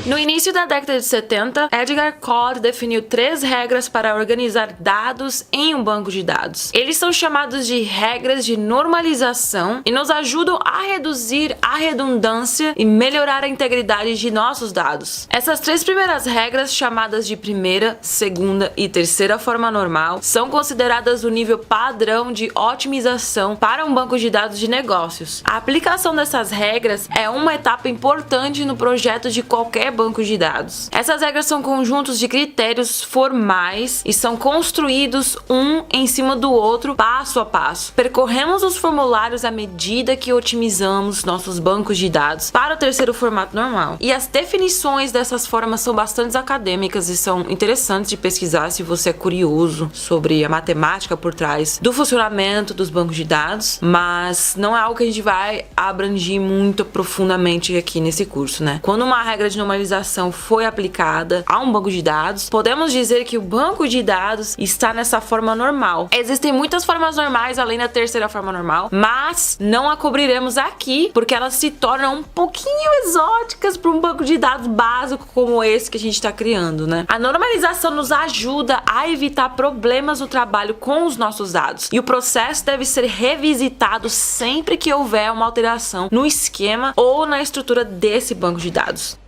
No início da década de 70, Edgar Codd definiu 3 regras para organizar dados em um banco de dados. Eles são chamados de regras de normalização e nos ajudam a reduzir a redundância e melhorar a integridade de nossos dados. Essas 3 primeiras regras, chamadas de primeira, segunda e terceira forma normal, são consideradas o nível padrão de otimização para um banco de dados de negócios. A aplicação dessas regras é uma etapa importante no projeto de qualquer banco de dados. Essas regras são conjuntos de critérios formais e são construídos um em cima do outro, passo a passo. Percorremos os formulários à medida que otimizamos nossos bancos de dados para o terceiro formato normal. E as definições dessas formas são bastante acadêmicas e são interessantes de pesquisar se você é curioso sobre a matemática por trás do funcionamento dos bancos de dados, mas não é algo que a gente vai abranger muito profundamente aqui nesse curso, né? Quando uma regra de normalização foi aplicada a um banco de dados, podemos dizer que o banco de dados está nessa forma normal. Existem muitas formas normais além da terceira forma normal, mas não a cobriremos aqui porque elas se tornam um pouquinho exóticas para um banco de dados básico como esse que a gente está criando, né? A normalização nos ajuda a evitar problemas no trabalho com os nossos dados e o processo deve ser revisitado sempre que houver uma alteração no esquema ou na estrutura desse banco de dados.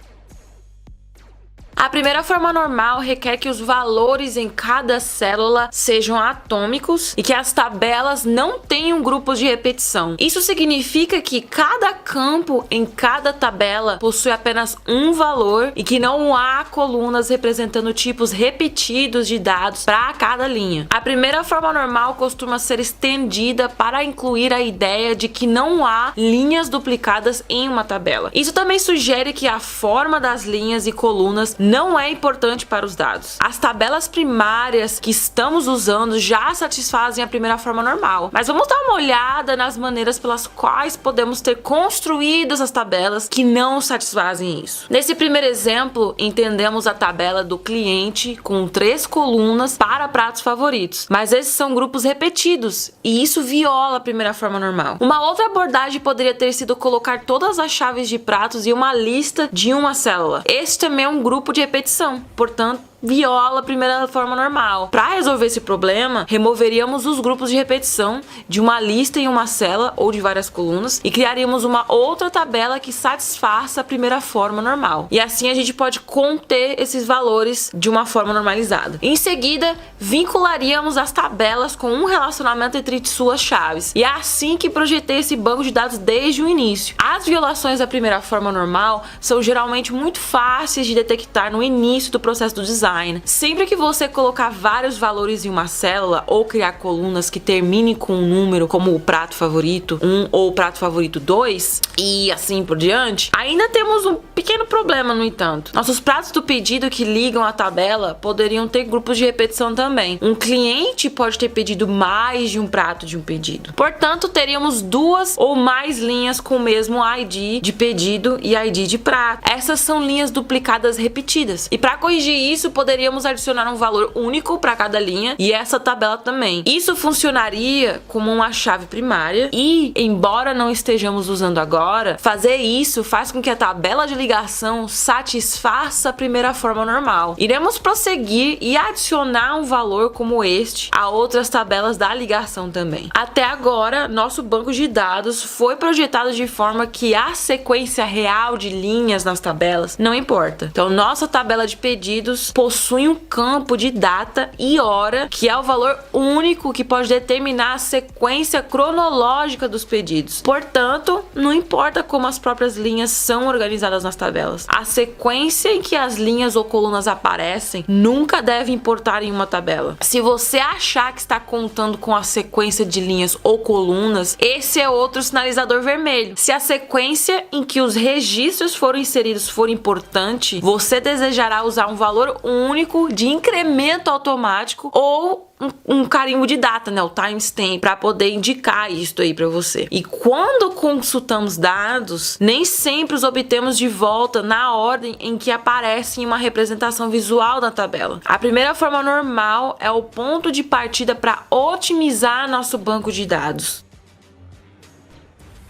A primeira forma normal requer que os valores em cada célula sejam atômicos e que as tabelas não tenham grupos de repetição. Isso significa que cada campo em cada tabela possui apenas um valor e que não há colunas representando tipos repetidos de dados para cada linha. A primeira forma normal costuma ser estendida para incluir a ideia de que não há linhas duplicadas em uma tabela. Isso também sugere que a forma das linhas e colunas não é importante para os dados. As tabelas primárias que estamos usando já satisfazem a primeira forma normal, mas vamos dar uma olhada nas maneiras pelas quais podemos ter construído as tabelas que não satisfazem isso. Nesse primeiro exemplo, entendemos a tabela do cliente com 3 colunas para pratos favoritos, mas esses são grupos repetidos e isso viola a primeira forma normal. Uma outra abordagem poderia ter sido colocar todas as chaves de pratos em uma lista de uma célula. Este também é um grupo de repetição, portanto, viola a primeira forma normal. Para resolver esse problema, removeríamos os grupos de repetição de uma lista em uma célula ou de várias colunas e criaríamos uma outra tabela que satisfaça a primeira forma normal. E assim a gente pode conter esses valores de uma forma normalizada. Em seguida, vincularíamos as tabelas com um relacionamento entre suas chaves. E é assim que projetei esse banco de dados desde o início. As violações da primeira forma normal são geralmente muito fáceis de detectar no início do processo do design. Sempre que você colocar vários valores em uma célula ou criar colunas que terminem com um número como o prato favorito 1 ou o prato favorito 2 e assim por diante, ainda temos um pequeno problema, no entanto. Nossos pratos do pedido que ligam à tabela poderiam ter grupos de repetição também. Um cliente pode ter pedido mais de um prato de um pedido. Portanto, teríamos 2 ou mais linhas com o mesmo ID de pedido e ID de prato. Essas são linhas duplicadas repetidas. E para corrigir isso, poderíamos adicionar um valor único para cada linha e essa tabela também. Isso funcionaria como uma chave primária e, embora não estejamos usando agora, fazer isso faz com que a tabela de ligação satisfaça a primeira forma normal. Iremos prosseguir e adicionar um valor como este a outras tabelas da ligação também. Até agora, nosso banco de dados foi projetado de forma que a sequência real de linhas nas tabelas não importa. Então, nossa tabela de pedidos possui possuem um campo de data e hora, que é o valor único que pode determinar a sequência cronológica dos pedidos. Portanto, não importa como as próprias linhas são organizadas nas tabelas, a sequência em que as linhas ou colunas aparecem nunca deve importar em uma tabela. Se você achar que está contando com a sequência de linhas ou colunas, esse é outro sinalizador vermelho. Se a sequência em que os registros foram inseridos for importante, você desejará usar um valor único de incremento automático ou um carimbo de data, né, o timestamp, para poder indicar isso aí para você. E quando consultamos dados, nem sempre os obtemos de volta na ordem em que aparecem em uma representação visual da tabela. A primeira forma normal é o ponto de partida para otimizar nosso banco de dados.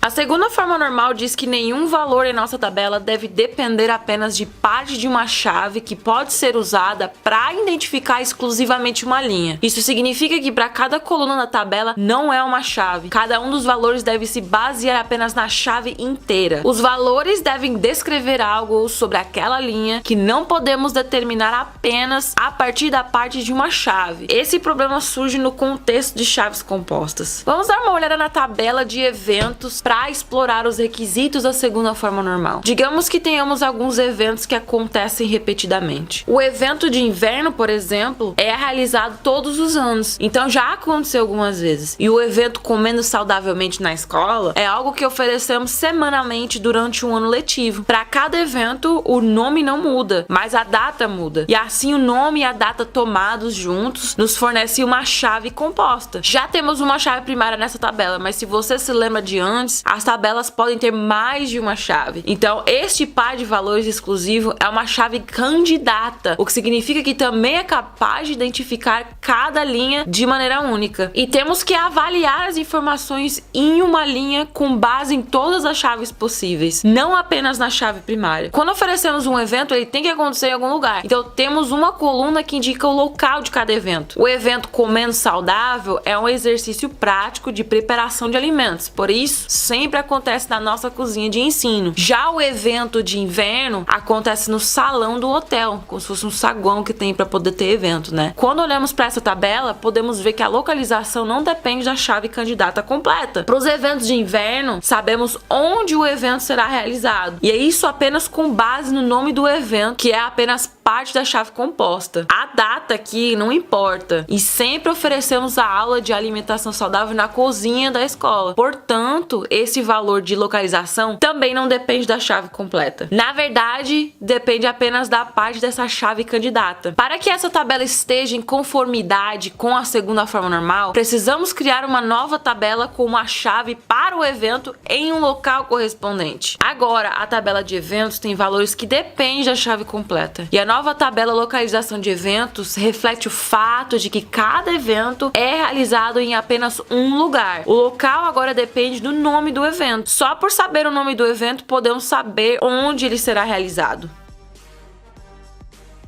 A segunda forma normal diz que nenhum valor em nossa tabela deve depender apenas de parte de uma chave que pode ser usada para identificar exclusivamente uma linha. Isso significa que para cada coluna da tabela não é uma chave. Cada um dos valores deve se basear apenas na chave inteira. Os valores devem descrever algo sobre aquela linha que não podemos determinar apenas a partir da parte de uma chave. Esse problema surge no contexto de chaves compostas. Vamos dar uma olhada na tabela de eventos para explorar os requisitos da segunda forma normal. Digamos que tenhamos alguns eventos que acontecem repetidamente. O evento de inverno, por exemplo, é realizado todos os anos, então já aconteceu algumas vezes. E o evento comendo saudavelmente na escola é algo que oferecemos semanalmente durante um ano letivo. Para cada evento, o nome não muda, mas a data muda. E assim o nome e a data tomados juntos nos fornecem uma chave composta. Já temos uma chave primária nessa tabela, mas se você se lembra de antes, as tabelas podem ter mais de uma chave. Então, este par de valores exclusivo é uma chave candidata, o que significa que também é capaz de identificar cada linha de maneira única. E temos que avaliar as informações em uma linha com base em todas as chaves possíveis, não apenas na chave primária. Quando oferecemos um evento, ele tem que acontecer em algum lugar. Então, temos uma coluna que indica o local de cada evento. O evento comendo saudável é um exercício prático de preparação de alimentos, por isso, sempre acontece na nossa cozinha de ensino. Já o evento de inverno acontece no salão do hotel, como se fosse um saguão que tem para poder ter evento, né? Quando olhamos para essa tabela, podemos ver que a localização não depende da chave candidata completa. Para os eventos de inverno, sabemos onde o evento será realizado, e é isso apenas com base no nome do evento, que é apenas parte da chave composta. A data aqui não importa, e sempre oferecemos a aula de alimentação saudável na cozinha da escola. Portanto, esse valor de localização também não depende da chave completa. Na verdade, depende apenas da parte dessa chave candidata. Para que essa tabela esteja em conformidade com a segunda forma normal, precisamos criar uma nova tabela com uma chave para o evento em um local correspondente. Agora, a tabela de eventos tem valores que dependem da chave completa. E a nova tabela localização de eventos reflete o fato de que cada evento é realizado em apenas um lugar. O local agora depende do nome do evento. Só por saber o nome do evento, podemos saber onde ele será realizado.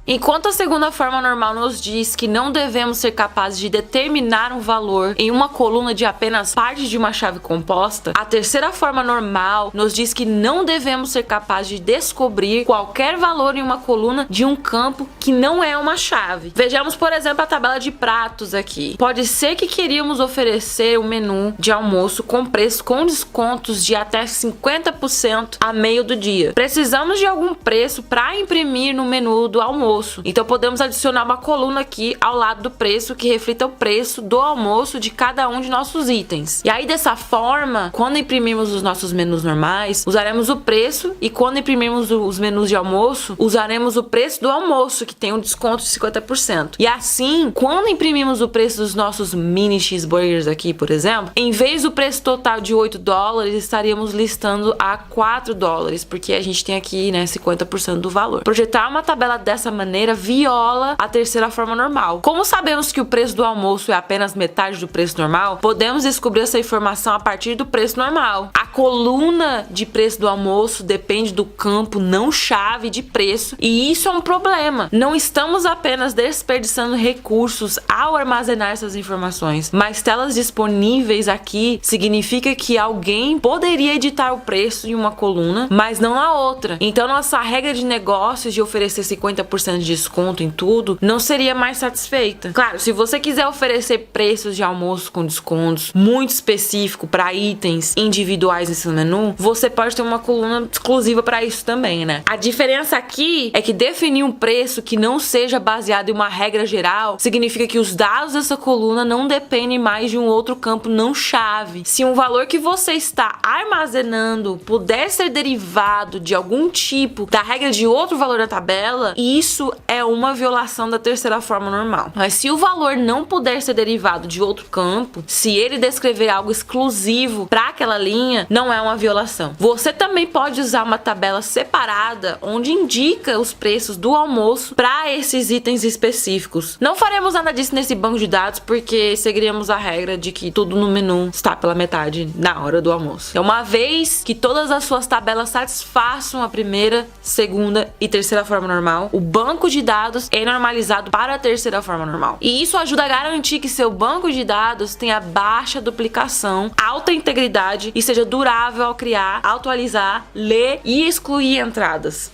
Enquanto a segunda forma normal nos diz que não devemos ser capazes de determinar um valor em uma coluna de apenas parte de uma chave composta, a terceira forma normal nos diz que não devemos ser capazes de descobrir qualquer valor em uma coluna de um campo que não é uma chave. Vejamos, por exemplo, a tabela de pratos aqui. Pode ser que queríamos oferecer um menu de almoço com preço com descontos de até 50% a meio do dia. Precisamos de algum preço para imprimir no menu do almoço. Então podemos adicionar uma coluna aqui ao lado do preço que reflita o preço do almoço de cada um de nossos itens. E aí dessa forma, quando imprimirmos os nossos menus normais, usaremos o preço, e quando imprimirmos os menus de almoço, usaremos o preço do almoço, que tem um desconto de 50%. E assim, quando imprimimos o preço dos nossos mini cheeseburgers aqui, por exemplo, em vez do preço total de $8, estaríamos listando a $4, porque a gente tem aqui, né, 50% do valor. Projetar uma tabela dessa maneira viola a terceira forma normal. Como sabemos que o preço do almoço é apenas metade do preço normal, podemos descobrir essa informação a partir do preço normal. A coluna de preço do almoço depende do campo não chave de preço, e isso é um problema. Não estamos apenas desperdiçando recursos ao armazenar essas informações, mas telas disponíveis aqui significa que alguém poderia editar o preço em uma coluna, mas não na outra. Então nossa regra de negócios de oferecer 50% 50% de desconto em tudo, não seria mais satisfeita. Claro, se você quiser oferecer preços de almoço com descontos muito específico para itens individuais nesse menu, você pode ter uma coluna exclusiva para isso também, né? A diferença aqui é que definir um preço que não seja baseado em uma regra geral significa que os dados dessa coluna não dependem mais de um outro campo não chave. Se um valor que você está armazenando puder ser derivado de algum tipo da regra de outro valor na tabela, isso é uma violação da terceira forma normal. Mas se o valor não puder ser derivado de outro campo, se ele descrever algo exclusivo para aquela linha, não é uma violação. Você também pode usar uma tabela separada onde indica os preços do almoço para esses itens específicos. Não faremos nada disso nesse banco de dados porque seguiríamos a regra de que tudo no menu está pela metade na hora do almoço. Então, uma vez que todas as suas tabelas satisfaçam a primeira, segunda e terceira forma normal, o banco de dados é normalizado para a terceira forma normal. E isso ajuda a garantir que seu banco de dados tenha baixa duplicação, alta integridade e seja durável ao criar, atualizar, ler e excluir entradas.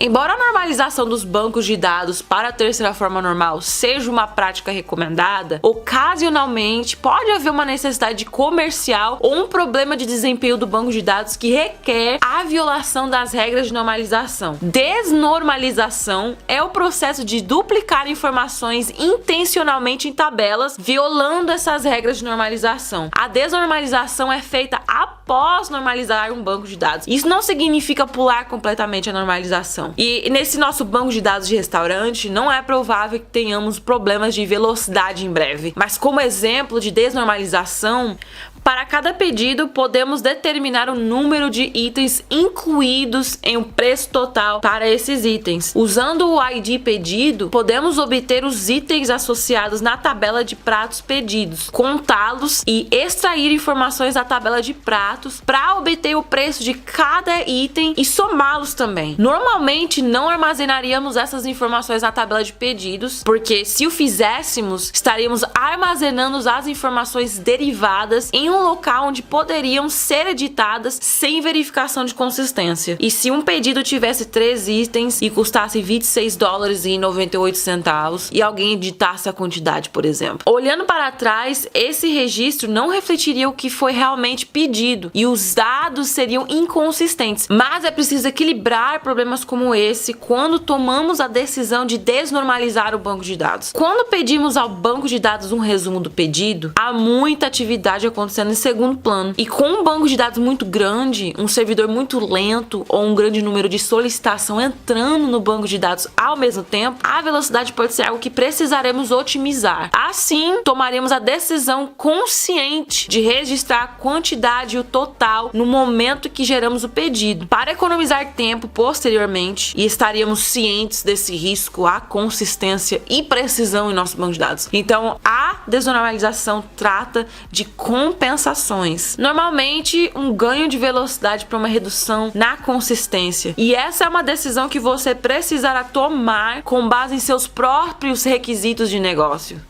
Embora a normalização dos bancos de dados para a terceira forma normal seja uma prática recomendada, ocasionalmente pode haver uma necessidade comercial ou um problema de desempenho do banco de dados que requer a violação das regras de normalização. Desnormalização é o processo de duplicar informações intencionalmente em tabelas, violando essas regras de normalização. A desnormalização é feita após normalizar um banco de dados. Isso não significa pular completamente a normalização. E nesse nosso banco de dados de restaurante, não é provável que tenhamos problemas de velocidade em breve. Mas como exemplo de desnormalização, para cada pedido, podemos determinar o número de itens incluídos em um preço total para esses itens. Usando o ID pedido, podemos obter os itens associados na tabela de pratos pedidos, contá-los e extrair informações da tabela de pratos para obter o preço de cada item e somá-los também. Normalmente, não armazenaríamos essas informações na tabela de pedidos, porque se o fizéssemos, estaríamos armazenando as informações derivadas em um local onde poderiam ser editadas sem verificação de consistência. E se um pedido tivesse 3 itens e custasse $26,98 e alguém editasse a quantidade, por exemplo. Olhando para trás, esse registro não refletiria o que foi realmente pedido e os dados seriam inconsistentes. Mas é preciso equilibrar problemas como esse quando tomamos a decisão de desnormalizar o banco de dados. Quando pedimos ao banco de dados um resumo do pedido, há muita atividade acontecendo em segundo plano. E com um banco de dados muito grande, um servidor muito lento ou um grande número de solicitação entrando no banco de dados ao mesmo tempo, a velocidade pode ser algo que precisaremos otimizar. Assim, tomaremos a decisão consciente de registrar a quantidade e o total no momento que geramos o pedido, para economizar tempo posteriormente, e estaríamos cientes desse risco à consistência e precisão em nosso banco de dados. Então, a desnormalização trata de compensações. Normalmente, um ganho de velocidade para uma redução na consistência. E essa é uma decisão que você precisará tomar com base em seus próprios requisitos de negócio.